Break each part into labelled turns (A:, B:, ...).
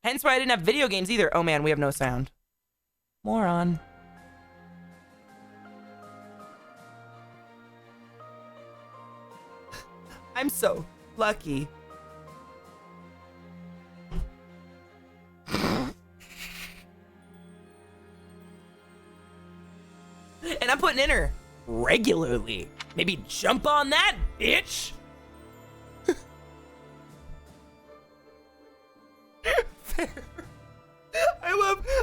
A: Hence why I didn't have video games either. Oh man, we have no sound. Moron. I'm so lucky. And I'm putting in her regularly. Maybe jump on that, bitch. Fair.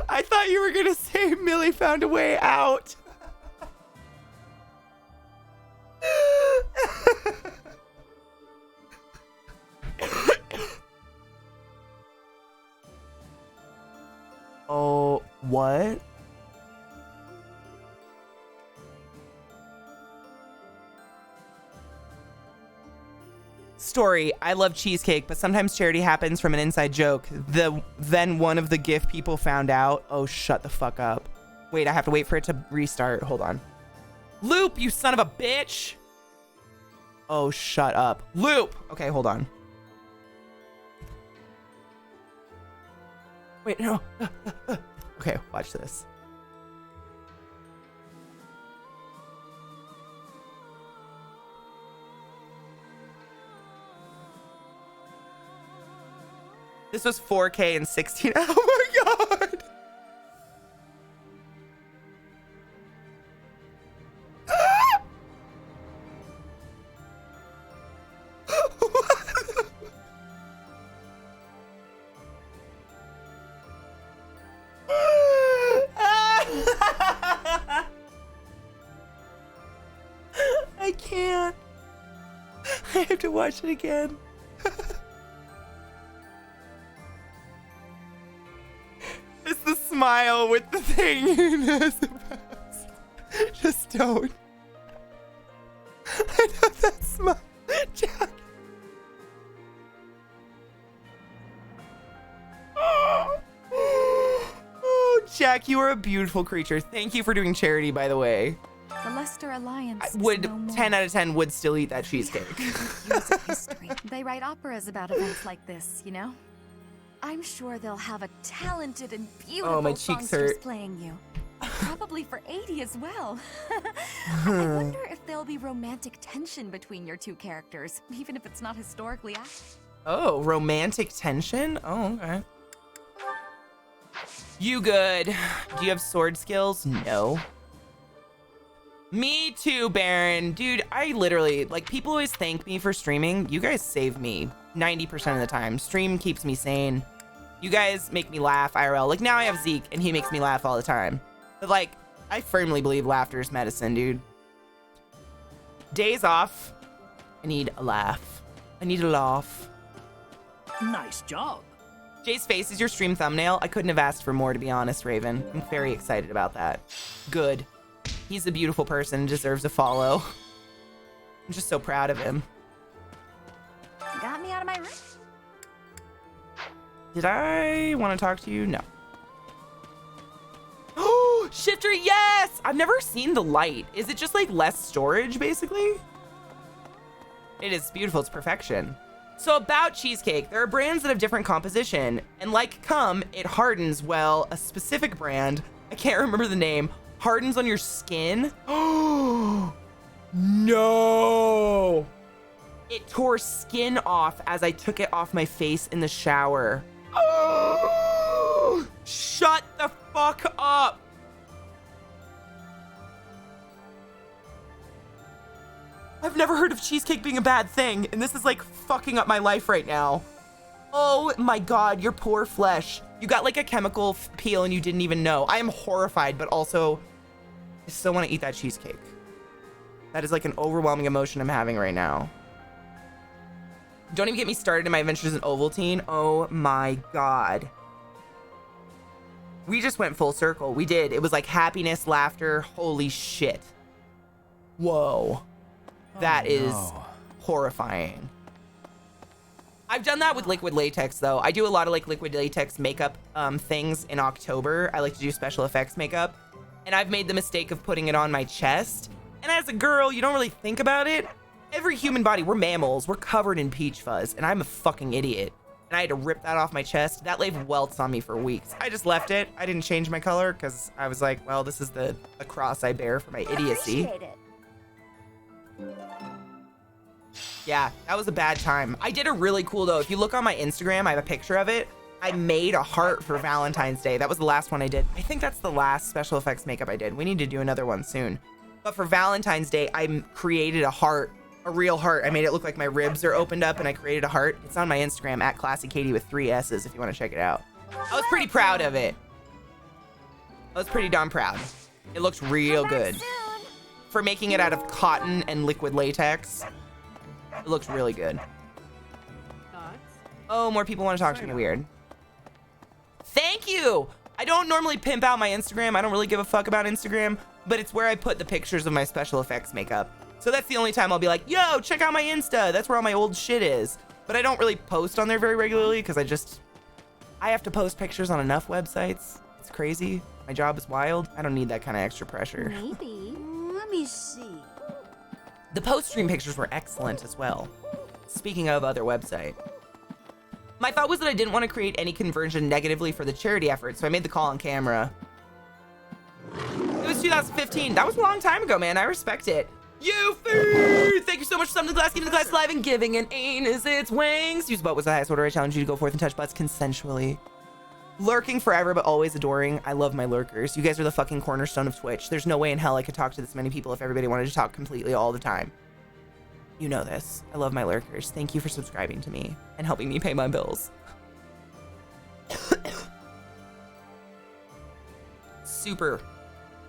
A: I thought you were gonna say Millie found a way out. Oh, what? Story, I love cheesecake, but sometimes charity happens from an inside joke. Then one of the GIF people found out. Oh, shut the fuck up. Wait, I have to wait for it to restart. Hold on. Loop, you son of a bitch. Oh, shut up. Loop. Okay, hold on. Wait, no. Okay, watch this. This was 4K and 16. Oh my god. I can't. I have to watch it again. It's the smile with the thing. Just don't. I know that smile. Jack. Oh, Jack, you are a beautiful creature. Thank you for doing charity, by the way.
B: The Leicester Alliance
A: Would
B: no more.
A: 10 out of 10 would still eat that cheesecake.
B: Years of history. They write operas about events like this, you know? I'm sure they'll have a talented and beautiful
A: my cheeks
B: songstress
A: hurt.
B: playing you. Probably for 80 as well. I wonder if there'll be romantic tension between your two characters, even if it's not historically accurate.
A: Oh, romantic tension? Oh, okay. You good. Do you have sword skills? No. Me too, Baron. Dude, I literally, like, people always thank me for streaming. You guys save me 90% of the time. Stream keeps me sane. You guys make me laugh IRL. Like, now I have Zeke, and he makes me laugh all the time. But, like, I firmly believe laughter is medicine, dude. Days off. I need a laugh. I need a laugh.
C: Nice job.
A: Jay's face is your stream thumbnail. I couldn't have asked for more, to be honest, Raven. I'm very excited about that. Good. He's a beautiful person and deserves a follow. I'm just so proud of him.
B: Got me out of my room.
A: Did I want to talk to you? No. Oh, Shifter, yes! I've never seen the light. Is it just like less storage, basically? It is beautiful. It's perfection. So about cheesecake, there are brands that have different composition. And like cum, it hardens well. A specific brand, I can't remember the name, hardens on your skin. Oh, no. It tore skin off as I took it off my face in the shower. Oh, shut the fuck up. I've never heard of cheesecake being a bad thing, and this is like fucking up my life right now. Oh my god, your poor flesh. You got like a chemical peel and you didn't even know. I am horrified, but also I still want to eat that cheesecake. That is like an overwhelming emotion I'm having right now. Don't even get me started in my adventures in Ovaltine. Oh my god. We just went full circle. We did. It was like happiness, laughter. Holy shit. Whoa. That is horrifying. I've done that with liquid latex though. I do a lot of like liquid latex makeup things in October. I like to do special effects makeup. And I've made the mistake of putting it on my chest. And as a girl, you don't really think about it. Every human body, we're mammals. We're covered in peach fuzz. And I'm a fucking idiot. and I had to rip that off my chest. That left welts on me for weeks. I just left it. I didn't change my color because I was like, well, this is the cross I bear for my idiocy.
D: Appreciate it.
A: Yeah, that was a bad time. I did a really cool though. If you look on my Instagram, I have a picture of it. I made a heart for Valentine's Day. That was the last one I did. I think that's the last special effects makeup I did. We need to do another one soon. But for Valentine's Day, I created a heart, a real heart. I made it look like my ribs are opened up and I created a heart. It's on my Instagram at ClassyKatie with 3 S's if you want to check it out. I was pretty proud of it. I was pretty darn proud. It looked real good. For making it out of cotton and liquid latex, it looks really good. Oh, more people want to talk to me. Weird. Thank you. I don't normally pimp out my Instagram. I don't really give a fuck about Instagram, but it's where I put the pictures of my special effects makeup. So that's the only time I'll be like, yo, check out my Insta. That's where all my old shit is. But I don't really post on there very regularly because I have to post pictures on enough websites. It's crazy. My job is wild. I don't need that kind of extra pressure.
D: Maybe. Let me see.
A: The post-stream pictures were excellent as well. Speaking of other website. My thought was that I didn't want to create any conversion negatively for the charity effort, so I made the call on camera. It was 2015. That was a long time ago, man. I respect it. Yuffie! Thank you so much for something to Glass, keeping the glass alive and giving an anus its wings. Use butt was the highest order. I challenge you to go forth and touch butts consensually. Lurking forever, but always adoring. I love my lurkers. You guys are the fucking cornerstone of Twitch. There's no way in hell I could talk to this many people if everybody wanted to talk completely all the time. You know this. I love my lurkers. Thank you for subscribing to me and helping me pay my bills. Super.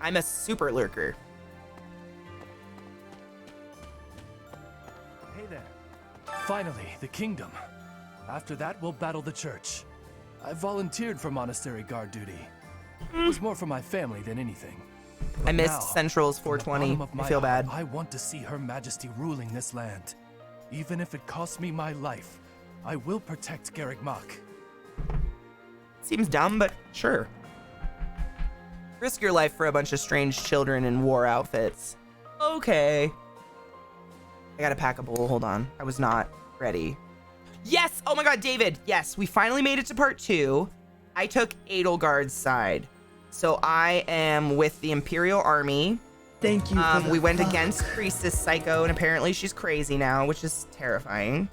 A: I'm a super lurker.
E: Hey there. Finally, the kingdom. After that, we'll battle the church. I volunteered for monastery guard duty. It was more for my family than anything.
A: I
E: But
A: missed
E: now,
A: Central's
E: from the
A: 420.
E: bottom of
A: I
E: my
A: feel bad.
E: heart, I want to see Her Majesty ruling this land. Even if it costs me my life, I will protect Garrick Mach.
A: Seems dumb, but sure. Risk your life for a bunch of strange children in war outfits. Okay. I gotta pack a bowl. Hold on. I was not ready. Yes! Oh my god, David! Yes, we finally made it to part 2. I took Edelgard's side. So I am with the Imperial Army.
F: Thank you. For the
A: We went
F: fuck.
A: against Priestess Psycho, and apparently she's crazy now, which is terrifying.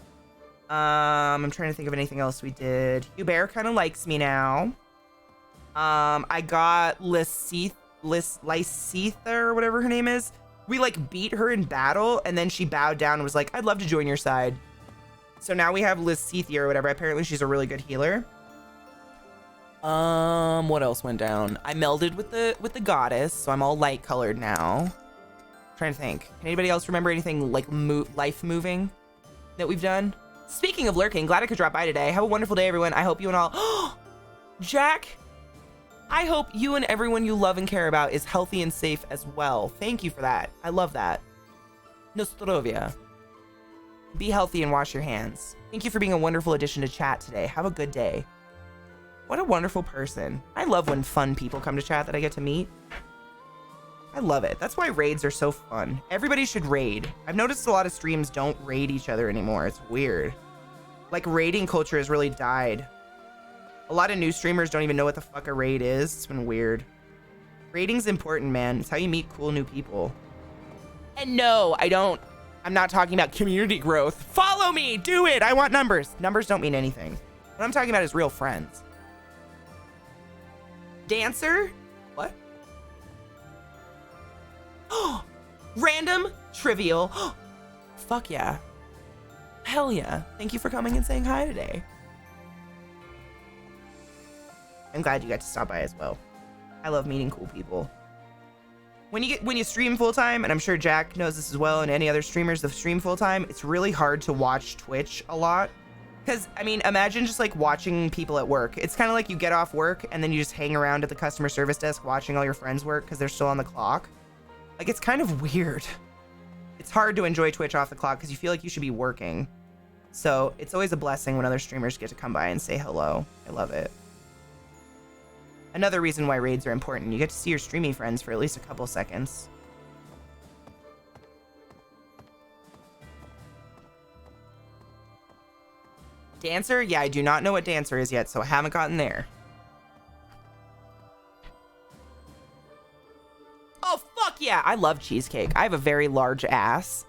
A: I'm trying to think of anything else we did. Hubert kind of likes me now. I got Lysitha or whatever her name is. We like beat her in battle, and then she bowed down and was like, "I'd love to join your side." So now we have Lysitha or whatever. Apparently she's a really good healer. What else went down? I melded with the goddess, so I'm all light colored now. Trying to think. Can anybody else remember anything like life moving that we've done? Speaking of lurking, glad I could drop by today. Have a wonderful day, everyone. I hope you and all. Jack, I hope you and everyone you love and care about is healthy and safe as well. Thank you for that. I love that. Nostrovia. Be healthy and wash your hands. Thank you for being a wonderful addition to chat today. Have a good day. What a wonderful person. I love when fun people come to chat that I get to meet. I love it. That's why raids are so fun. Everybody should raid. I've noticed a lot of streams don't raid each other anymore. It's weird. Like, raiding culture has really died. A lot of new streamers don't even know what the fuck a raid is. It's been weird. Raiding's important, man. It's how you meet cool new people. And no, I'm not talking about community growth. Follow me, do it. I want numbers. Numbers don't mean anything. What I'm talking about is real friends. Dancer? What? Random, trivial. Fuck yeah. Hell yeah. Thank you for coming and saying hi today. I'm glad you got to stop by as well. I love meeting cool people. When you stream full time, and I'm sure Jack knows this as well, and any other streamers that stream full time, it's really hard to watch Twitch a lot. Because, I mean, imagine just like watching people at work. It's kind of like you get off work and then you just hang around at the customer service desk watching all your friends work because they're still on the clock. Like, it's kind of weird. It's hard to enjoy Twitch off the clock because you feel like you should be working. So it's always a blessing when other streamers get to come by and say hello. I love it. Another reason why raids are important. You get to see your streaming friends for at least a couple seconds. Dancer? Yeah, I do not know what Dancer is yet, so I haven't gotten there. Oh, fuck yeah. I love cheesecake. I have a very large ass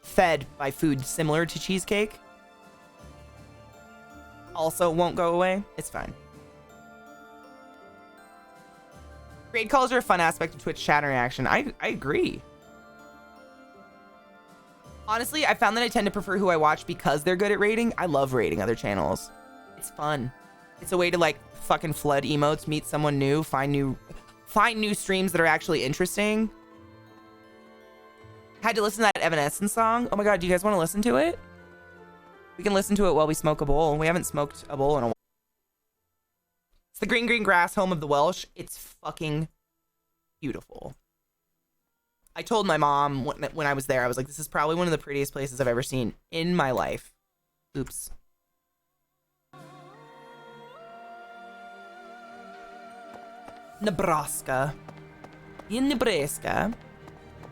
A: fed by food similar to cheesecake. Also won't go away. It's fine. Raid calls are a fun aspect of Twitch chat interaction. I agree. Honestly, I found that I tend to prefer who I watch because they're good at raiding. I love raiding other channels. It's fun. It's a way to like fucking flood emotes, meet someone new, find new streams that are actually interesting. Had to listen to that Evanescence song. Oh my god, do you guys want to listen to it? We can listen to it while we smoke a bowl. We haven't smoked a bowl in a while. It's the green, green grass, home of the Welsh. It's fucking beautiful. I told my mom when I was there, I was like, this is probably one of the prettiest places I've ever seen in my life. Oops. Nebraska. In Nebraska.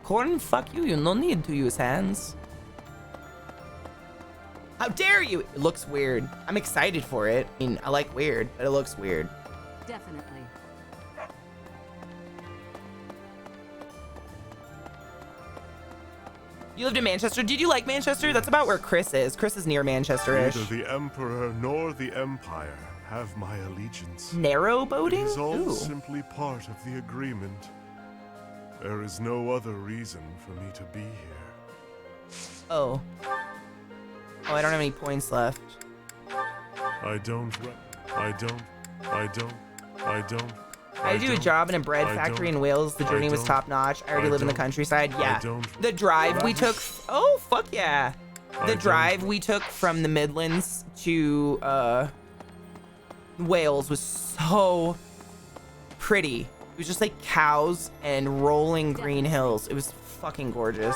A: Corn, fuck you. You no need to use hands. How dare you? It looks weird. I'm excited for it. I mean, I like weird, but it looks weird.
B: Definitely.
A: You lived in Manchester. Did you like Manchester? That's about where Chris is. Chris is near Manchester-ish.
F: Neither the Emperor nor the Empire have my allegiance.
A: Narrow
F: It
A: boating?
F: is all
A: Ooh.
F: simply part of the agreement. There is no other reason for me to be here.
A: Oh. Oh, I don't have any points left.
F: I don't.
A: I do a job in a bread factory in Wales. The journey was top notch. I already live in the countryside. Yeah. The drive we took. Oh, fuck yeah. The drive we took from the Midlands to Wales was so pretty. It was just like cows and rolling green hills. It was fucking gorgeous.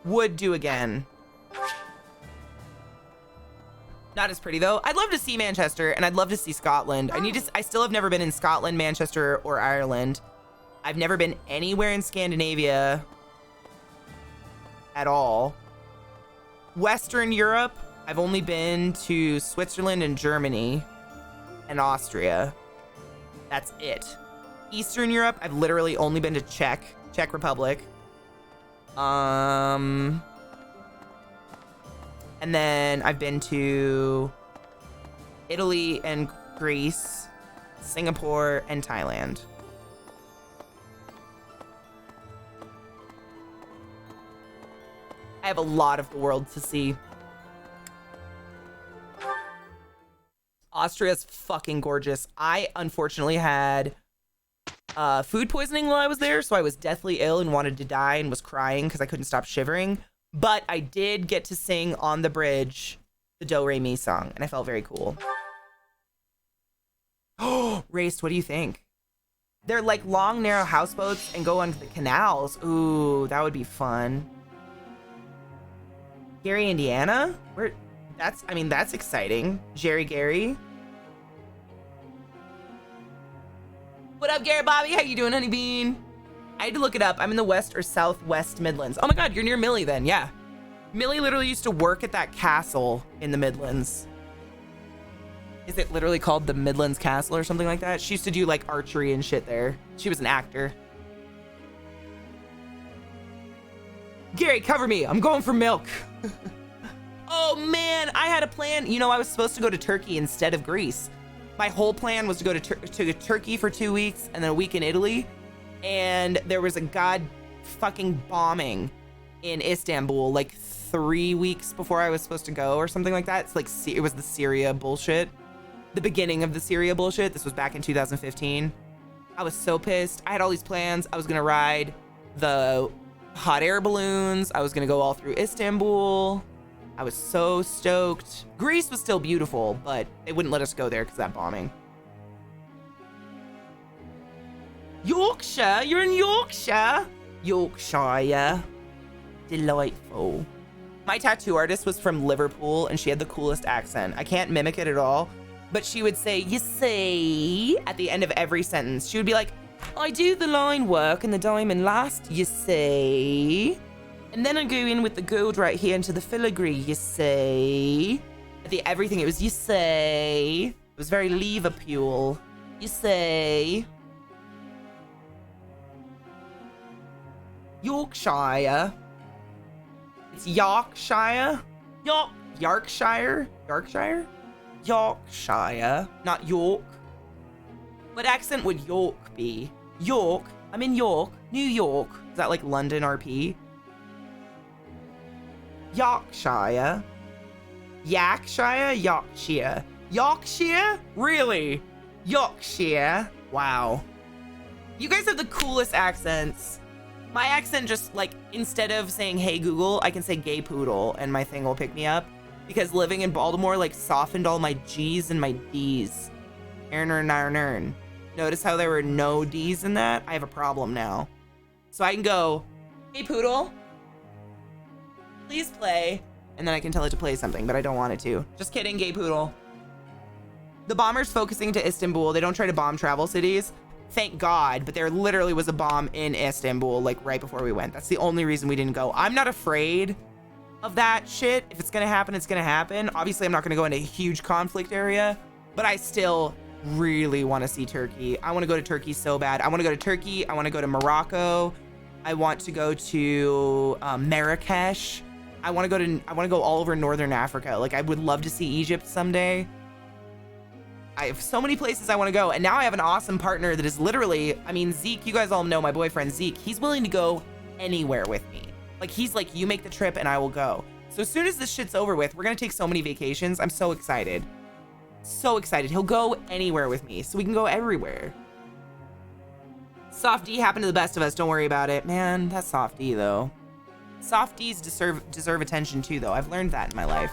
A: Would do again. Not as pretty though. I'd love to see Manchester and I'd love to see Scotland. I still have never been in Scotland, Manchester, or Ireland. I've never been anywhere in Scandinavia at all. Western Europe, I've only been to Switzerland and Germany and Austria. That's it. Eastern Europe, I've literally only been to Czech Republic. And then I've been to Italy and Greece, Singapore, and Thailand. I have a lot of the world to see. Austria's fucking gorgeous. I unfortunately had food poisoning while I was there, so I was deathly ill and wanted to die and was crying because I couldn't stop shivering. But I did get to sing on the bridge the Do Re Mi song, and I felt very cool. Oh, Race, what do you think? They're like long, narrow houseboats and go onto the canals. Ooh, that would be fun. Gary, Indiana? That's exciting. Jerry Gary. What up, Gary Bobby? How you doing, honey bean? I had to look it up. I'm in the West or Southwest Midlands. Oh my God, you're near Millie then, yeah. Millie literally used to work at that castle in the Midlands. Is it literally called the Midlands Castle or something like that? She used to do like archery and shit there. She was an actor. Gary, cover me. I'm going for milk. Oh man, I had a plan. You know, I was supposed to go to Turkey instead of Greece. My whole plan was to go to Turkey for 2 weeks and then a week in Italy. And there was a fucking bombing in Istanbul like 3 weeks before I was supposed to go or something like that. It's like, it was the Syria bullshit. The beginning of the Syria bullshit. This was back in 2015. I was so pissed. I had all these plans. I was gonna ride the hot air balloons. I was gonna go all through Istanbul. I was so stoked. Greece was still beautiful, but they wouldn't let us go there because of that bombing. Yorkshire? You're in Yorkshire? Yorkshire. Delightful. My tattoo artist was from Liverpool and she had the coolest accent. I can't mimic it at all, but she would say, you see, at the end of every sentence. She would be like, I do the line work and the diamond last, you see. And then I go in with the gold right here into the filigree, you see. Everything, it was you say. It was very Liverpool. You say. Yorkshire. It's Yorkshire. Yorkshire. Yorkshire. Not York. What accent would York be? York. I'm in York. New York. Is that like London RP? Yorkshire. Yorkshire. Yorkshire? Really? Yorkshire? Wow. You guys have the coolest accents. My accent just like, instead of saying, hey Google, I can say gay poodle and my thing will pick me up. Because living in Baltimore like softened all my G's and my D's. Ern. Notice how there were no D's in that? I have a problem now. So I can go, hey poodle, please play. And then I can tell it to play something, but I don't want it to. Just kidding, gay poodle. The bombers focusing to Istanbul. They don't try to bomb travel cities. Thank God, but there literally was a bomb in Istanbul, like right before we went. That's the only reason we didn't go. I'm not afraid of that shit. If it's gonna happen, it's gonna happen. Obviously, I'm not gonna go into a huge conflict area, but I still really want to see Turkey. I want to go to Turkey so bad. I want to go to Turkey. I want to go to Morocco. I want to go to Marrakesh. I want to go all over Northern Africa. Like, I would love to see Egypt someday. I have so many places I want to go. And now I have an awesome partner that is literally, I mean, Zeke, you guys all know my boyfriend, Zeke. He's willing to go anywhere with me. Like, he's like, you make the trip and I will go. So as soon as this shit's over with, we're going to take so many vacations. I'm so excited. So excited. He'll go anywhere with me so we can go everywhere. Soft D happened to the best of us. Don't worry about it. Man, that's Soft D though. Softies deserve attention too, though. I've learned that in my life.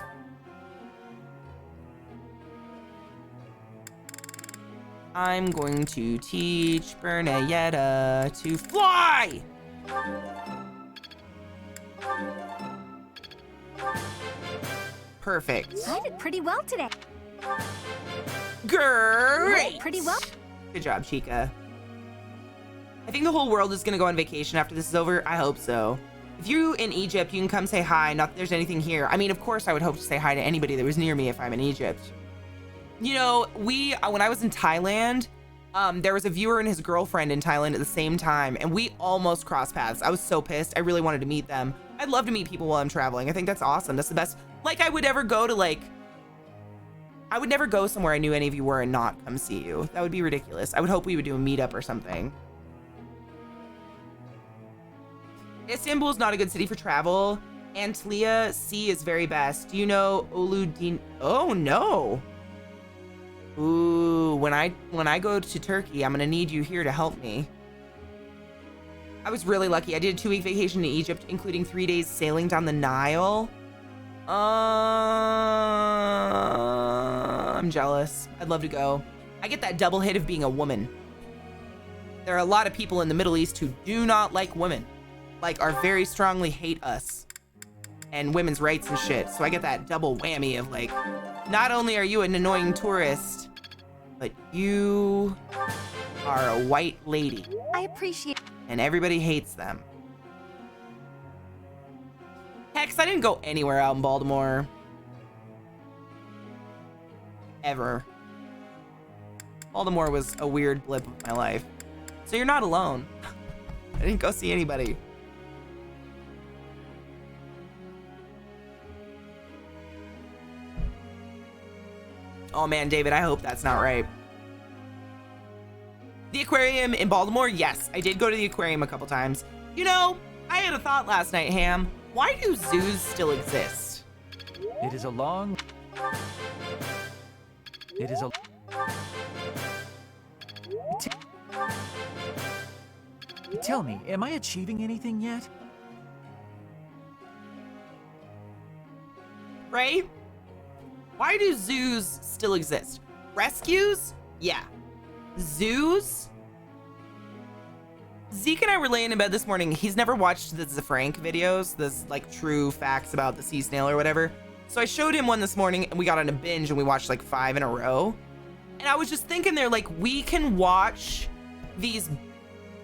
A: I'm going to teach Bernayetta to fly! Perfect.
B: I did pretty well today.
A: Great!
B: Pretty well.
A: Good job, Chica. I think the whole world is gonna go on vacation after this is over. I hope so. If you're in Egypt, you can come say hi. Not that there's anything here. I mean, of course, I would hope to say hi to anybody that was near me if I'm in Egypt. You know, when I was in Thailand, there was a viewer and his girlfriend in Thailand at the same time, and we almost crossed paths. I was so pissed. I really wanted to meet them. I'd love to meet people while I'm traveling. I think that's awesome. That's the best. Like, I would never go somewhere I knew any of you were and not come see you. That would be ridiculous. I would hope we would do a meetup or something. Istanbul is not a good city for travel. Antalya Sea is very best. Do you know Uludin? Oh no. Ooh, when I go to Turkey, I'm gonna need you here to help me. I was really lucky. I did a 2-week vacation in Egypt, including 3 days sailing down the Nile. I'm jealous. I'd love to go. I get that double hit of being a woman. There are a lot of people in the Middle East who do not like women. Like, are very strongly hate us and women's rights and shit. So I get that double whammy of like, not only are you an annoying tourist, but you are a white lady.
B: I appreciate.
A: And everybody hates them. Hex, I didn't go anywhere out in Baltimore. Ever. Baltimore was a weird blip of my life. So you're not alone. I didn't go see anybody. Oh man, David, I hope that's not right. The aquarium in Baltimore? Yes, I did go to the aquarium a couple times. You know, I had a thought last night, Ham. Why do zoos still exist?
E: It is a long... It is a...
C: Tell me, am I achieving anything yet?
A: Right? Why do zoos still exist? Rescues? Yeah. Zoos? Zeke and I were laying in bed this morning. He's never watched the Zafrank videos, this like true facts about the sea snail or whatever. So I showed him one this morning and we got on a binge and we watched like 5 in a row. And I was just thinking there, like, we can watch these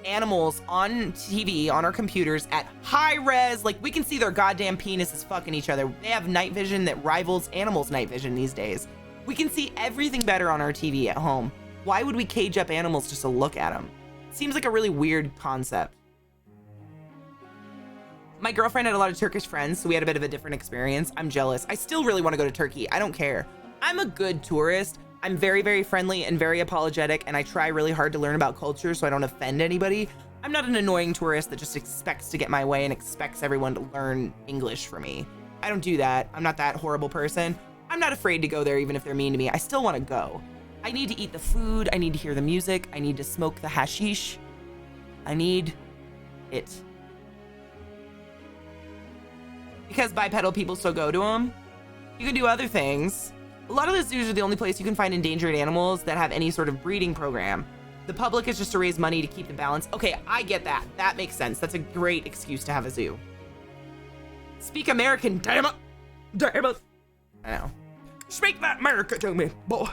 A: animals on TV, on our computers at high res. Like, we can see their goddamn penises fucking each other. They have night vision that rivals animals' night vision these days. We can see everything better on our TV at home. Why would we cage up animals just to look at them? Seems like a really weird concept. My girlfriend had a lot of Turkish friends, so we had a bit of a different experience. I'm jealous. I still really want to go to Turkey. I don't care. I'm a good tourist. I'm very, very friendly and very apologetic, and I try really hard to learn about culture so I don't offend anybody. I'm not an annoying tourist that just expects to get my way and expects everyone to learn English for me. I don't do that. I'm not that horrible person. I'm not afraid to go there even if they're mean to me. I still want to go. I need to eat the food. I need to hear the music. I need to smoke the hashish. I need it. Because bipedal people still go to them. You can do other things. A lot of the zoos are the only place you can find endangered animals that have any sort of breeding program. The public is just to raise money to keep the balance. Okay, I get that. That makes sense. That's a great excuse to have a zoo. Speak American, damn it. Damn it. I know. Speak that American to me, boy.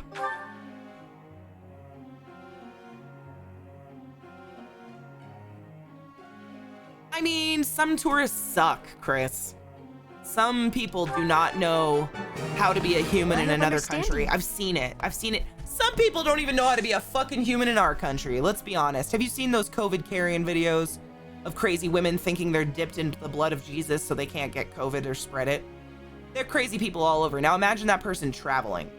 A: I mean, some tourists suck, Chris. Some people do not know how to be a human in another country. I've seen it. I've seen it. Some people don't even know how to be a fucking human in our country. Let's be honest. Have you seen those COVID carrying videos of crazy women thinking they're dipped into the blood of Jesus so they can't get COVID or spread it? They're crazy people all over. Now imagine that person traveling.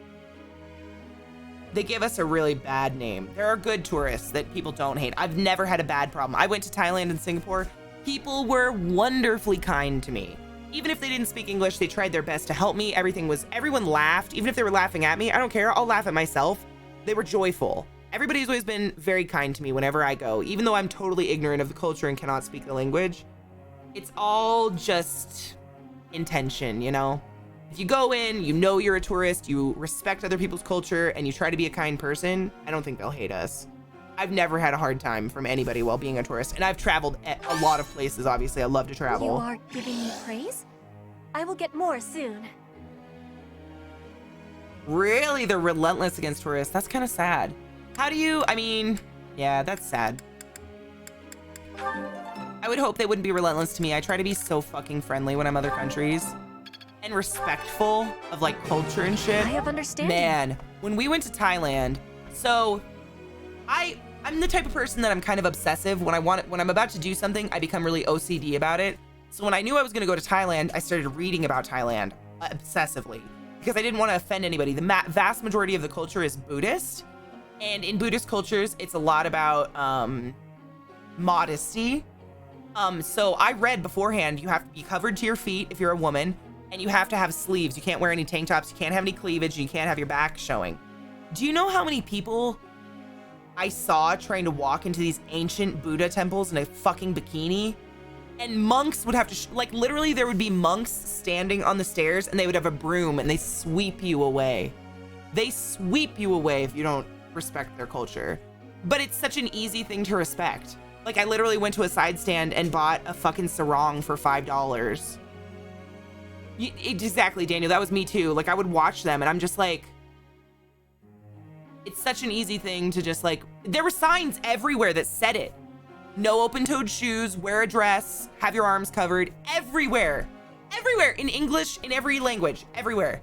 A: They give us a really bad name. There are good tourists that people don't hate. I've never had a bad problem. I went to Thailand and Singapore. People were wonderfully kind to me. Even if they didn't speak English, they tried their best to help me. Everyone laughed. Even if they were laughing at me, I don't care. I'll laugh at myself. They were joyful. Everybody's always been very kind to me whenever I go, even though I'm totally ignorant of the culture and cannot speak the language. It's all just intention, you know? If you go in, you know you're a tourist, you respect other people's culture, and you try to be a kind person, I don't think they'll hate us. I've never had a hard time from anybody while being a tourist, and I've traveled a lot of places, obviously. I love to travel.
B: You are giving me praise? I will get more soon.
A: Really? They're relentless against tourists. That's kind of sad. How do you, I mean, yeah, that's sad. I would hope they wouldn't be relentless to me. I try to be so fucking friendly when I'm other countries and respectful of like culture and shit.
B: I have understanding.
A: Man, when we went to Thailand, so I'm the type of person that I'm kind of obsessive. When I'm about to do something, I become really OCD about it. So when I knew I was going to go to Thailand, I started reading about Thailand obsessively because I didn't want to offend anybody. The vast majority of the culture is Buddhist. And in Buddhist cultures, it's a lot about modesty. So I read beforehand, you have to be covered to your feet if you're a woman, and you have to have sleeves. You can't wear any tank tops. You can't have any cleavage. You can't have your back showing. Do you know how many people I saw trying to walk into these ancient Buddha temples in a fucking bikini? And monks would have to, like literally there would be monks standing on the stairs and they would have a broom and they sweep you away. They sweep you away if you don't respect their culture. But it's such an easy thing to respect. Like I literally went to a side stand and bought a fucking sarong for $5. Exactly, Daniel, that was me too. Like I would watch them and I'm just like, it's such an easy thing to just like, there were signs everywhere that said it. No open-toed shoes, wear a dress, have your arms covered, everywhere. Everywhere, in English, in every language, everywhere.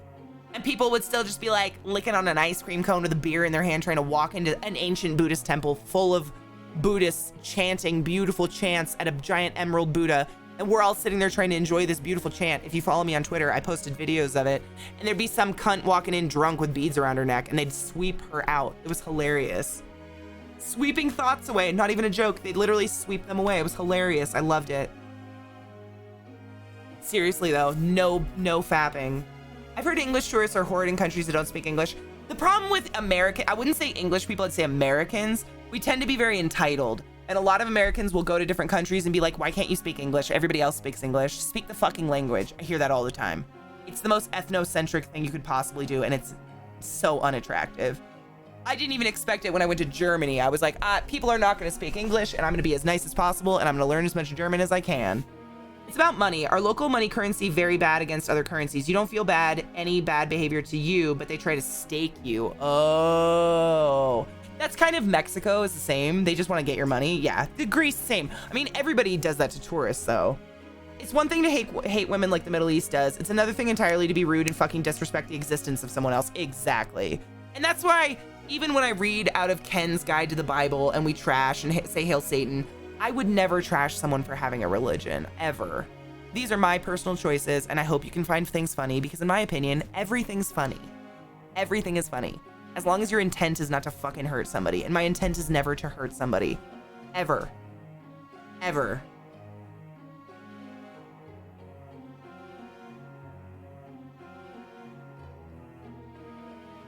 A: And people would still just be like licking on an ice cream cone with a beer in their hand trying to walk into an ancient Buddhist temple full of Buddhists chanting beautiful chants at a giant emerald Buddha. And we're all sitting there trying to enjoy this beautiful chant. If you follow me on Twitter, I posted videos of it. And there'd be some cunt walking in drunk with beads around her neck and they'd sweep her out. It was hilarious. Sweeping thoughts away, not even a joke. They'd literally sweep them away. It was hilarious. I loved it. Seriously though, no fapping. I've heard English tourists are horrid in countries that don't speak English. The problem with I wouldn't say English people, I'd say Americans. We tend to be very entitled. And a lot of Americans will go to different countries and be like, why can't you speak English? Everybody else speaks English. Speak the fucking language. I hear that all the time. It's the most ethnocentric thing you could possibly do. And it's so unattractive. I didn't even expect it when I went to Germany. I was like, people are not going to speak English and I'm going to be as nice as possible and I'm going to learn as much German as I can. It's about money. Our local money currency very bad against other currencies. You don't feel bad, any bad behavior to you, but they try to stake you. Oh, That's kind of Mexico is the same. They just want to get your money. Yeah, the Greece, same. I mean, everybody does that to tourists, though. It's one thing to hate women like the Middle East does. It's another thing entirely to be rude and fucking disrespect the existence of someone else. Exactly. And that's why even when I read out of Ken's Guide to the Bible and we trash and say Hail Satan, I would never trash someone for having a religion, ever. These are my personal choices, and I hope you can find things funny because in my opinion, everything's funny. Everything is funny. As long as your intent is not to fucking hurt somebody. And my intent is never to hurt somebody. Ever. Ever.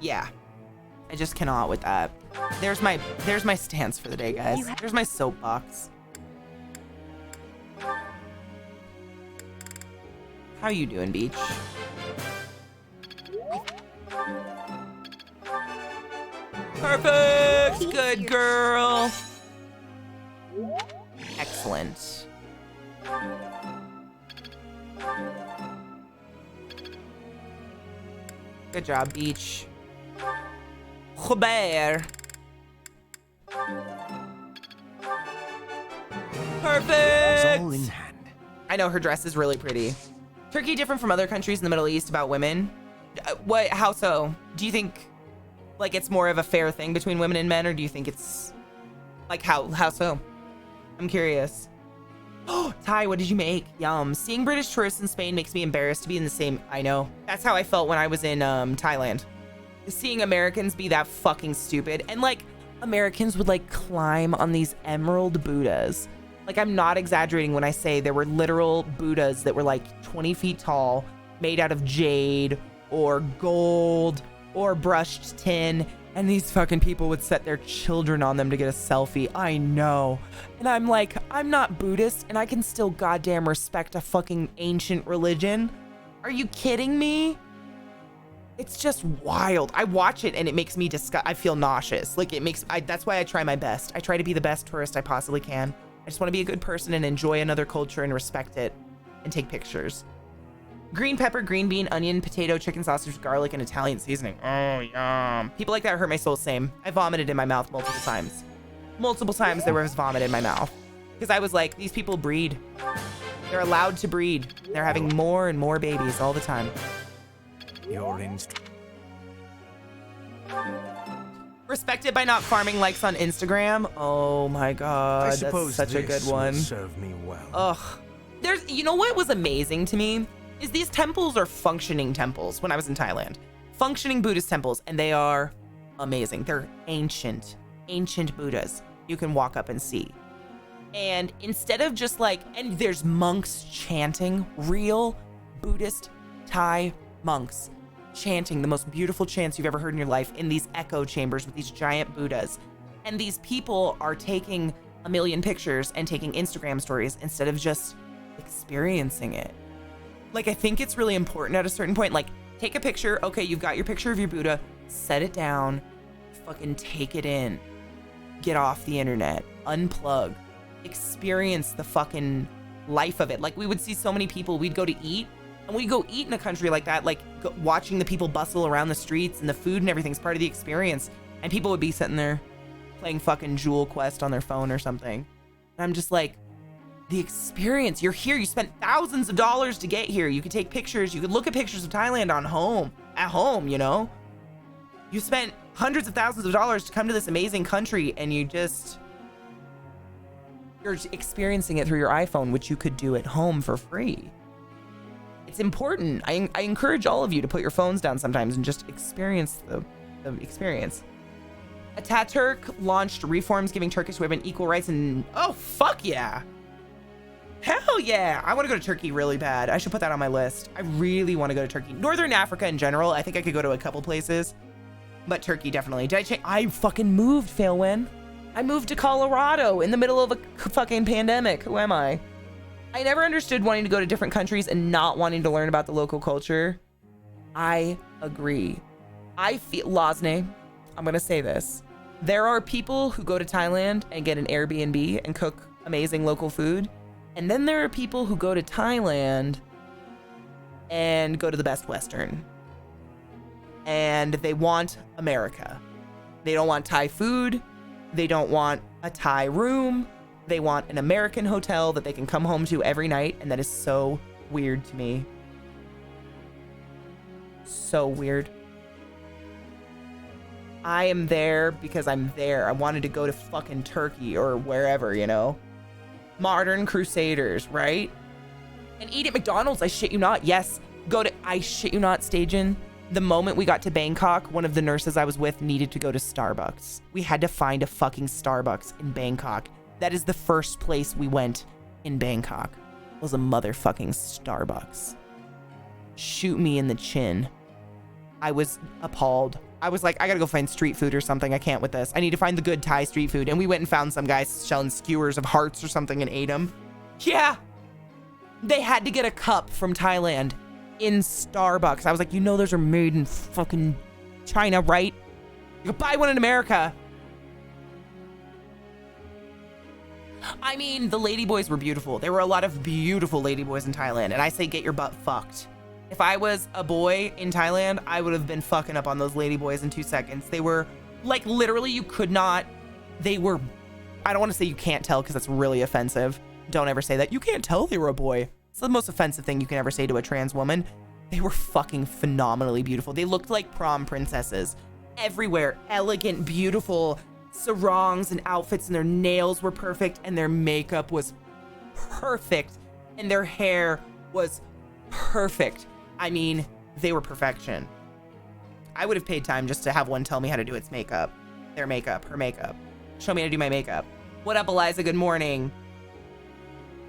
A: Yeah. I just cannot with that. There's my stance for the day, guys. There's my soapbox. How you doing, Beach? Perfect! Good girl! Excellent. Good job, Beach. Robert. Perfect!
C: All in hand.
A: I know her dress is really pretty. Turkey different from other countries in the Middle East about women? What? How so? Do you think like it's more of a fair thing between women and men, or do you think it's like how so? I'm curious. Oh, Ty, what did you make? Yum. Seeing British tourists in Spain makes me embarrassed to be in the same. I know. That's how I felt when I was in Thailand. Seeing Americans be that fucking stupid, and like Americans would like climb on these emerald Buddhas. Like, I'm not exaggerating when I say there were literal Buddhas that were like 20 feet tall, made out of jade or gold or brushed tin, and these fucking people would set their children on them to get a selfie. I know. And I'm like, I'm not Buddhist and I can still goddamn respect a fucking ancient religion. Are you kidding me? It's just wild. I watch it and it makes me I feel nauseous. Like that's why I try my best. I try to be the best tourist I possibly can. I just want to be a good person and enjoy another culture and respect it and take pictures. Green pepper, green bean, onion, potato, chicken sausage, garlic, and Italian seasoning. Oh, yum. People like that hurt my soul. Same. I vomited in my mouth multiple times. Multiple times there was vomit in my mouth. Because I was like, these people breed. They're allowed to breed. They're having more and more babies all the time.
C: You're in.
A: Respected by not farming likes on Instagram. Oh my god,
C: I suppose
A: that's such a good
C: this will
A: one.
C: serve me well.
A: Ugh. You know what was amazing to me? Is these temples are functioning temples when I was in Thailand. Functioning Buddhist temples, and they are amazing. They're ancient Buddhas you can walk up and see. And instead of just like, and there's monks chanting, real Buddhist Thai monks chanting the most beautiful chants you've ever heard in your life in these echo chambers with these giant Buddhas. And these people are taking a million pictures and taking Instagram stories instead of just experiencing it. Like, I think it's really important at a certain point, like, take a picture. Okay, you've got your picture of your Buddha, set it down, fucking take it in, get off the internet, unplug, experience the fucking life of it. Like, we would see so many people, we'd go to eat, and we'd go eat in a country like that, like watching the people bustle around the streets and the food and everything's part of the experience. And people would be sitting there playing fucking Jewel Quest on their phone or something. And I'm just like, the experience, you're here, you spent thousands of dollars to get here. You could take pictures, you could look at pictures of Thailand at home, you know? You spent hundreds of thousands of dollars to come to this amazing country and you're experiencing it through your iPhone, which you could do at home for free. It's important. I encourage all of you to put your phones down sometimes and just experience the experience. Ataturk launched reforms giving Turkish women equal rights and oh, fuck yeah. Hell yeah. I want to go to Turkey really bad. I should put that on my list. I really want to go to Turkey. Northern Africa in general. I think I could go to a couple places, but Turkey definitely. Did I change? I fucking moved, Failwin. I moved to Colorado in the middle of a fucking pandemic. Who am I? I never understood wanting to go to different countries and not wanting to learn about the local culture. I agree. I feel, Losne, I'm going to say this. There are people who go to Thailand and get an Airbnb and cook amazing local food. And then there are people who go to Thailand and go to the Best Western. And they want America. They don't want Thai food. They don't want a Thai room. They want an American hotel that they can come home to every night. And that is so weird to me. So weird. I am there because I'm there. I wanted to go to fucking Turkey or wherever, you know? Modern Crusaders, right? And eat at McDonald's, I shit you not. Yes, I shit you not, Stajan. The moment we got to Bangkok, one of the nurses I was with needed to go to Starbucks. We had to find a fucking Starbucks in Bangkok. That is the first place we went in Bangkok. Was a motherfucking Starbucks. Shoot me in the chin. I was appalled. I was like, I gotta go find street food or something. I can't with this. I need to find the good Thai street food. And we went and found some guys selling skewers of hearts or something and ate them. Yeah. They had to get a cup from Thailand in Starbucks. I was like, you know those are made in fucking China, right? You could buy one in America. I mean, the ladyboys were beautiful. There were a lot of beautiful ladyboys in Thailand. And I say get your butt fucked. If I was a boy in Thailand, I would have been fucking up on those ladyboys in 2 seconds. They were like, literally, you could not. They were, I don't want to say you can't tell because that's really offensive. Don't ever say that. You can't tell they were a boy. It's the most offensive thing you can ever say to a trans woman. They were fucking phenomenally beautiful. They looked like prom princesses everywhere. Elegant, beautiful sarongs and outfits, and their nails were perfect, and their makeup was perfect, and their hair was perfect. I mean, they were perfection. I would have paid time just to have one tell me how to do its makeup. Their makeup, her makeup. Show me how to do my makeup. What up, Eliza? Good morning.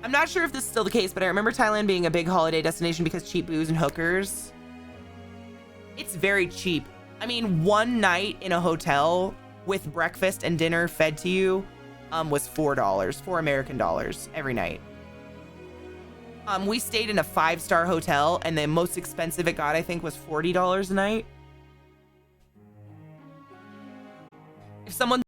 A: I'm not sure if this is still the case, but I remember Thailand being a big holiday destination because cheap booze and hookers. It's very cheap. I mean, one night in a hotel with breakfast and dinner fed to you was $4, $4 American dollars every night. We stayed in a 5-star hotel, and the most expensive it got, I think, was $40 a night. If someone